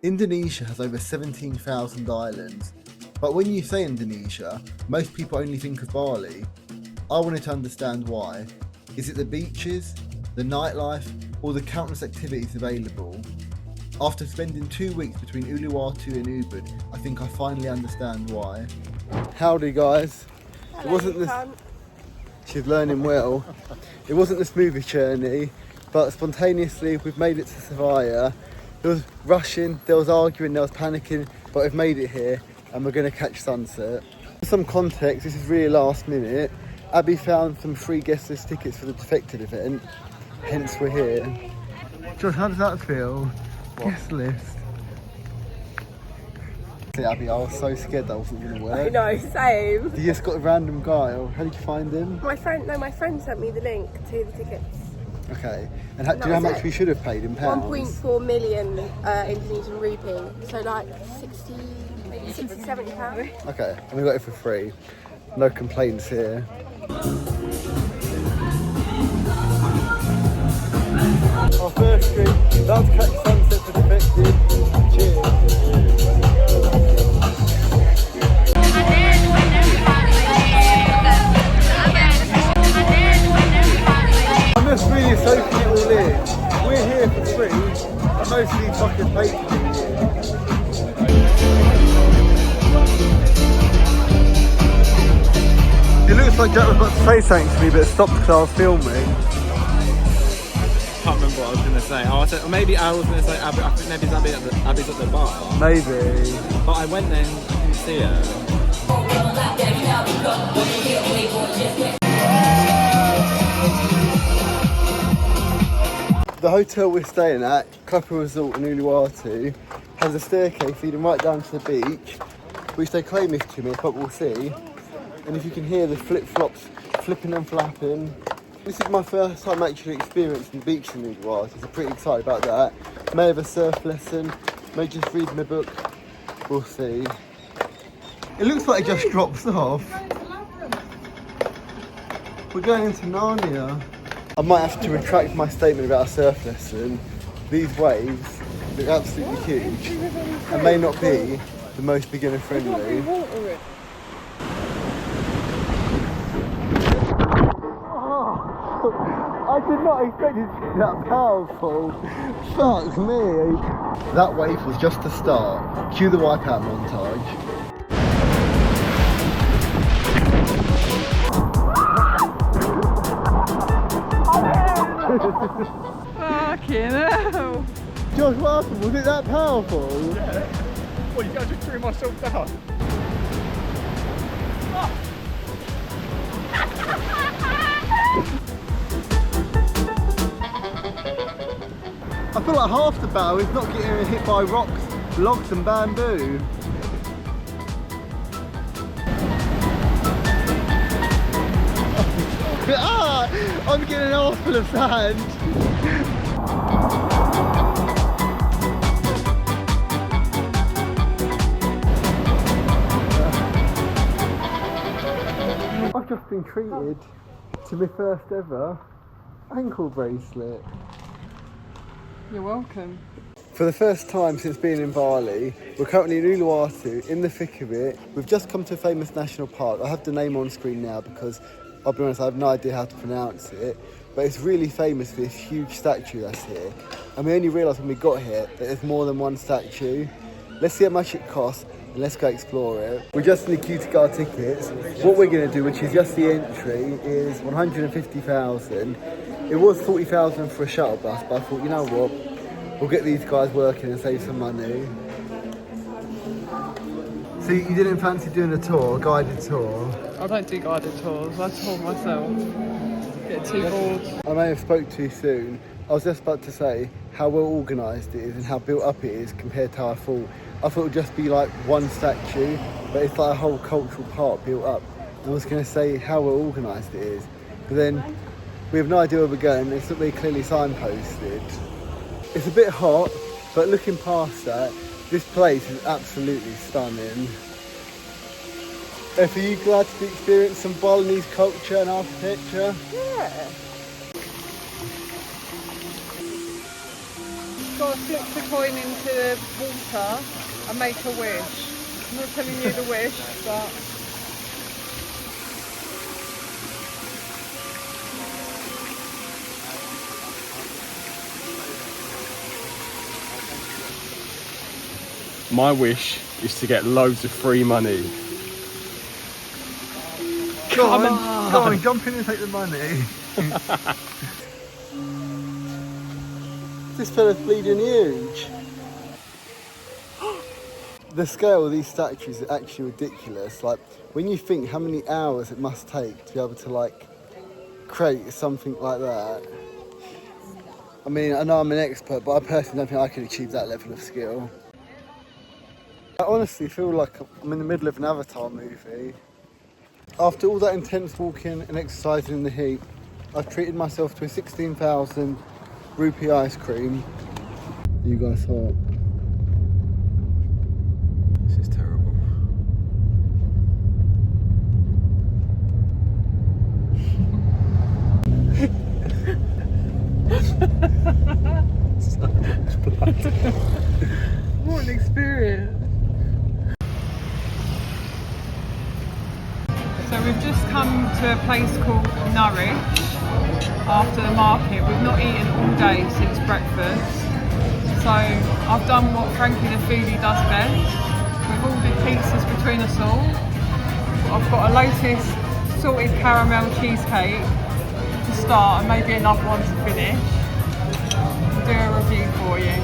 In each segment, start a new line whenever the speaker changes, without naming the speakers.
Indonesia has over 17,000 islands, but when you say Indonesia, most people only think of Bali. I wanted to understand why. Is it the beaches, the nightlife, or the countless activities available? After spending 2 weeks between Uluwatu and Ubud, I think I finally understand why. Howdy guys.
Hello,
It wasn't this. She's learning well. It wasn't the smoothest journey, but spontaneously we've made it to Savaya. There was rushing, there was arguing, there was panicking, but we've made it here and we're going to catch sunset. For some context, this is really last minute. Abby found some free guest list tickets for the defected event, hence we're here. Josh, how does that feel? What? Guest list. See, Abby, I was so scared that wasn't going to work.
I know, same.
You just got a random guy, or how did you find him?
My friend sent me the link to the tickets.
Okay, and do you know how much we should have paid in pounds?
1.4 million Indonesian rupee, so like 60, maybe 60, 70 pounds.
Okay, and we got it for free. No complaints here. Our first drink, that's catch sunset for defected. Cheers. I'm just really soaking it all in. We're here for free, and most of these fuckers pay to be here. It looks like Jack was about to say something to me, but it stopped because I was filming.
I can't remember what I was going to say. Oh, I said, or maybe I was going to say Abby, I think maybe Abby's at the bar.
Maybe.
But I went there and I didn't see her.
The hotel we're staying at, Clifftop Resort in Uluwatu, has a staircase leading right down to the beach, which they claim is 2 minutes, but we'll see. And if you can hear the flip-flops flipping and flapping. This is my first time actually experiencing the beach in Uluwatu, so I'm pretty excited about that. May have a surf lesson, may just read my book, we'll see. It looks like it just drops off. We're going into Narnia. I might have to retract my statement about a surf lesson. These waves look absolutely huge and may not be the most beginner friendly. I did not expect it to be that powerful. Fuck me. That wave was just the start. Cue the wipeout montage.
Fucking hell.
Josh, what happened? Was it that powerful?
Yeah. Well, you guys just threw myself down.
I feel like half the battle is not getting hit by rocks, logs and bamboo. Ah! I'm getting an arse full of sand. I've just been treated to my first ever ankle bracelet.
You're welcome.
For the first time since being in Bali, we're currently in Uluwatu, in the thick of it. We've just come to a famous national park. I have the name on screen now because, I'll be honest, I have no idea how to pronounce it. But it's really famous for this huge statue that's here. And we only realised when we got here that there's more than one statue. Let's see how much it costs and let's go explore it. We're just in the queue to get our tickets. What we're going to do, which is just the entry, is 150,000. It was 40,000 for a shuttle bus, but I thought, you know what? We'll get these guys working and save some money. So you didn't fancy doing a tour, a guided tour?
I don't do guided tours, I tour myself. Get too bored.
I may have spoke too soon. I was just about to say how well organised it is and how built up it is compared to how I thought. I thought it would just be like one statue, but it's like a whole cultural park built up. I was going to say how well organised it is, but then we have no idea where we're going. It's not very clearly signposted. It's a bit hot, but looking past that, this place is absolutely stunning. Are you glad to experience some Balinese culture and architecture?
Yeah.
Got to flip the coin into the water and make a wish. I'm not telling you the wish, but
my wish is to get loads of free money.
Go on, jump in and take the money. This fella's bleeding huge. The scale of these statues is actually ridiculous. Like, when you think how many hours it must take to be able to, like, create something like that. I mean, I know I'm an expert, but I personally don't think I could achieve that level of skill. I honestly feel like I'm in the middle of an Avatar movie. After all that intense walking and exercising in the heat, I've treated myself to a 16,000 rupee ice cream. You guys hot?
This is terrible. So much blood.
what an experience. So we've just come to a place called Nourish after the market. We've not eaten all day since breakfast. So I've done what Frankie the foodie does best. We've ordered pizzas between us all. I've got a Lotus salted caramel cheesecake to start and maybe another one to finish. I'll do a review for you.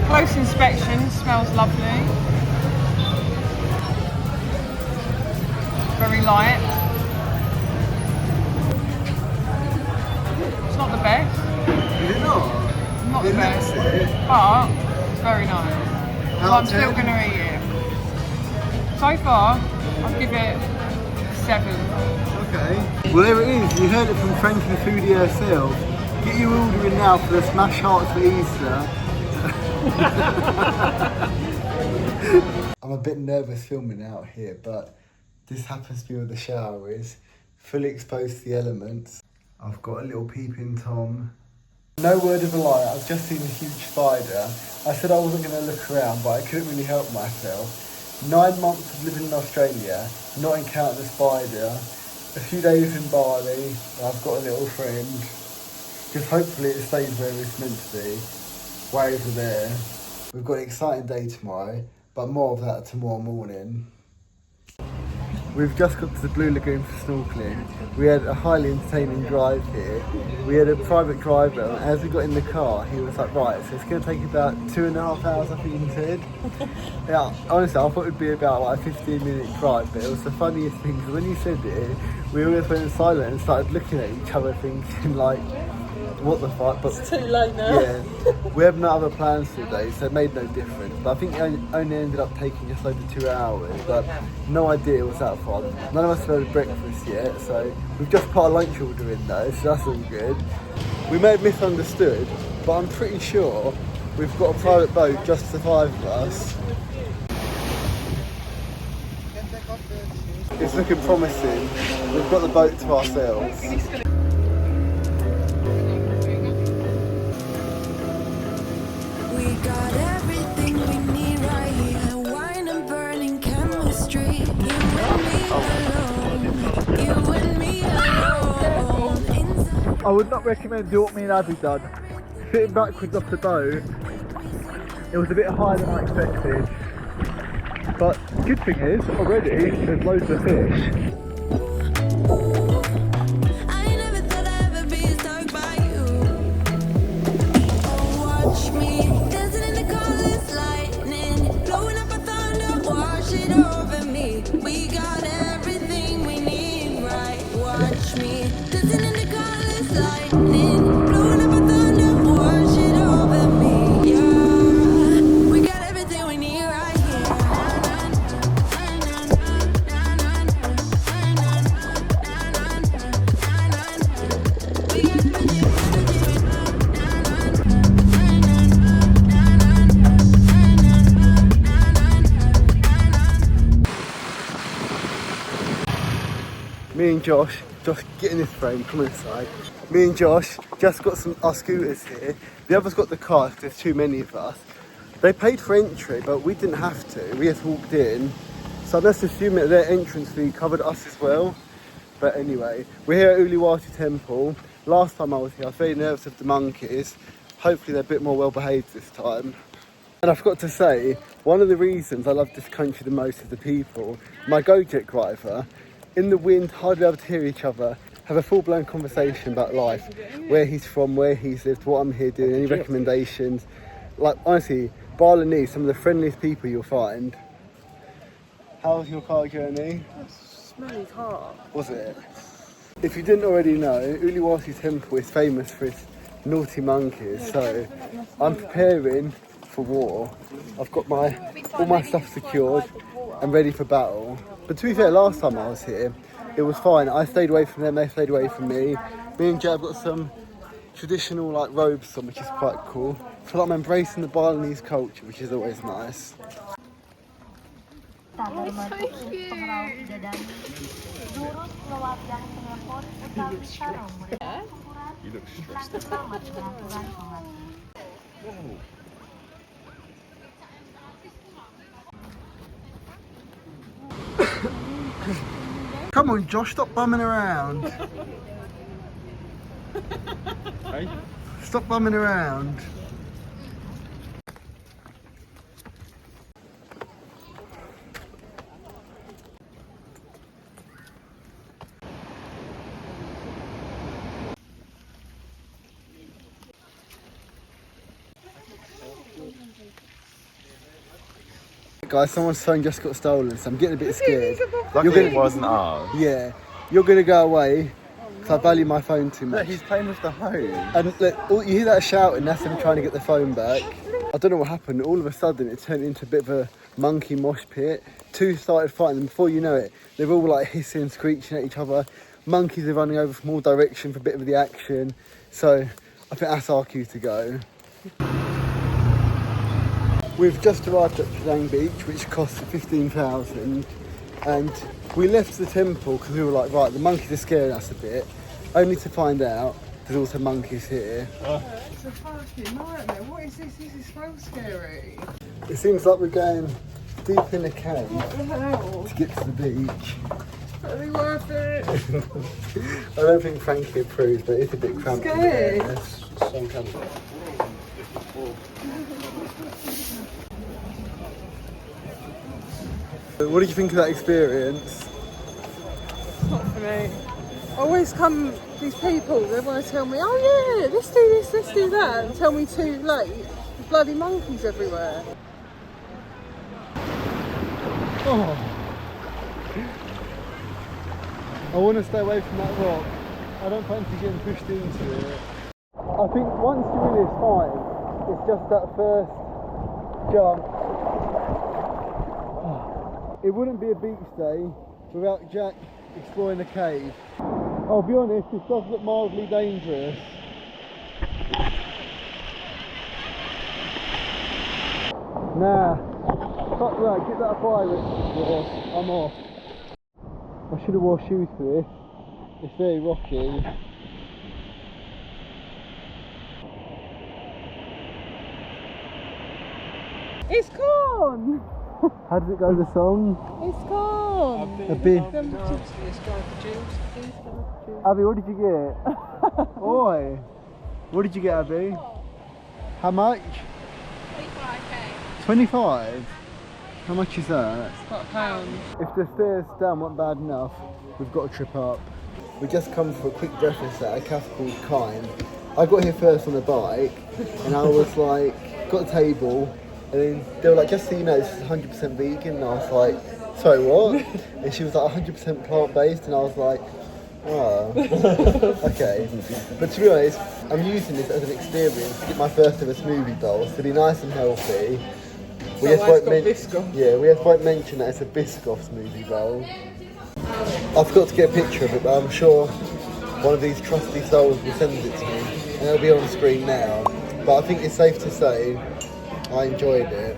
Close inspection, smells lovely. Very light. It's not the best.
Is it not?
Not the best, but it's very nice. So I'm still going to eat it. So far, I'll give it 7.
Okay. Well, there it is. You heard it from Frankie the foodie herself. Get your order in now for the smash hearts for Easter. I'm a bit nervous filming out here, but this happens to be where the shower is. Fully exposed to the elements. I've got a little peeping Tom. No word of a lie, I've just seen a huge spider. I said I wasn't going to look around, but I couldn't really help myself. 9 months of living in Australia, not encountered a spider. A few days in Bali, and I've got a little friend. Just hopefully it stays where it's meant to be. Waves are there. We've got an exciting day tomorrow, but more of that tomorrow morning. We've just got to the Blue Lagoon for snorkeling. We had a highly entertaining drive here. We had a private driver, and as we got in the car, he was like, right, so it's going to take about 2.5 hours, I think he said. Yeah, honestly, I thought it would be about like a 15-minute drive, but it was the funniest thing, because when he said it, we all just went silent and started looking at each other thinking like, what the fuck, but
It's too late now.
yeah, we have no other plans today, so it made no difference. But I think it only ended up taking just over 2 hours, but no idea it was that fun. None of us have had breakfast yet, so we've just put our lunch order in though, so that's all good. We may have misunderstood, but I'm pretty sure we've got a private boat just for 5 of us. It's looking promising. We've got the boat to ourselves. I would not recommend doing what me and Abby done. Sitting backwards off the boat, it was a bit higher than I expected. But the good thing is, already, there's loads of fish. Me and Josh, get in this frame, come inside. Me and Josh just got our scooters here The others got the car because there's too many of us. They paid for entry, but we didn't have to. We just walked in. So let's assume that their entrance fee covered us as well. But anyway, we're here at Uluwatu Temple. Last time I was here, I was very nervous of the monkeys. Hopefully they're a bit more well behaved this time. And I forgot to say, one of the reasons I love this country the most is the people. My GWK driver, in the wind, hardly able to hear each other, have a full-blown conversation about life, where he's from, where he's lived, what I'm here doing, any recommendations. Like, honestly, Balinese, some of the friendliest people you'll find. How was your car journey?
Smelly car.
Was it? If you didn't already know, Uluwatu Temple is famous for its naughty monkeys, so I'm preparing for war. I've got all my stuff secured and ready for battle. But to be fair, last time I was here, it was fine. I stayed away from them, they stayed away from me. Me and Jay have got some traditional like robes on, which is quite cool. I feel like I'm embracing the Balinese culture, which is always nice.
You look stressed.
Come on, Josh, stop bumming around.
Hey?
Stop bumming around. Guys, someone's phone just got stolen, so I'm getting a bit scared.
Luckily it wasn't ours.
Yeah, you're gonna go away because I value my phone too much.
Look, he's playing with the hose.
And look, you hear that shouting, that's him trying to get the phone back. I don't know what happened, all of a sudden it turned into a bit of a monkey mosh pit. Two started fighting, and before you know it, they're all like hissing, screeching at each other. Monkeys are running over from all directions for a bit of the action. So I think that's our cue to go. We've just arrived at Canggu Beach, which cost 15,000, and we left the temple because we were like, right, the monkeys are scaring us a bit, only to find out there's also monkeys here.
It's a fucking nightmare. What is this? This is so scary.
It seems like we're going deep in a cave
What the hell?
to get to the beach.
Are they worth it?
I don't think Frankie approves, but it's a bit cramped.
Scared.
What did you think of that experience?
Not for me. I always come, these people, they want to tell me, oh yeah, let's do this, let's do that, and tell me too late. There's bloody monkeys everywhere.
Oh. I want to stay away from that rock. I don't fancy getting pushed into it. I think once you're in it's fine. It's just that first jump. It wouldn't be a beach day without Jack exploring the cave. I'll be honest, this does look mildly dangerous. Nah, fuck that, get that fire exit. I'm off. I should have wore shoes for this. It's very rocky.
It's gone!
How does it go, the song?
It's gone!
A bit. Abby, what did you get? Oi! What did you get, Abby? How much? 25k. 25? How much is that?
It's about £1.
If the stairs down weren't bad enough, we've got to trip up. We just come for a quick breakfast at a cafe called Kind. I got here first on the bike, and I was like, got a table, and then they were like, just so you know, this is 100% vegan, and I was like, sorry, what? And she was like, 100% plant-based, and I was like, oh, okay. But to be honest, I'm using this as an experience to get my first ever smoothie bowl, to be nice and healthy. We just won't mention that it's a Biscoff smoothie bowl. I forgot to get a picture of it, but I'm sure one of these trusty souls will send it to me, and it'll be on screen now. But I think it's safe to say I enjoyed it.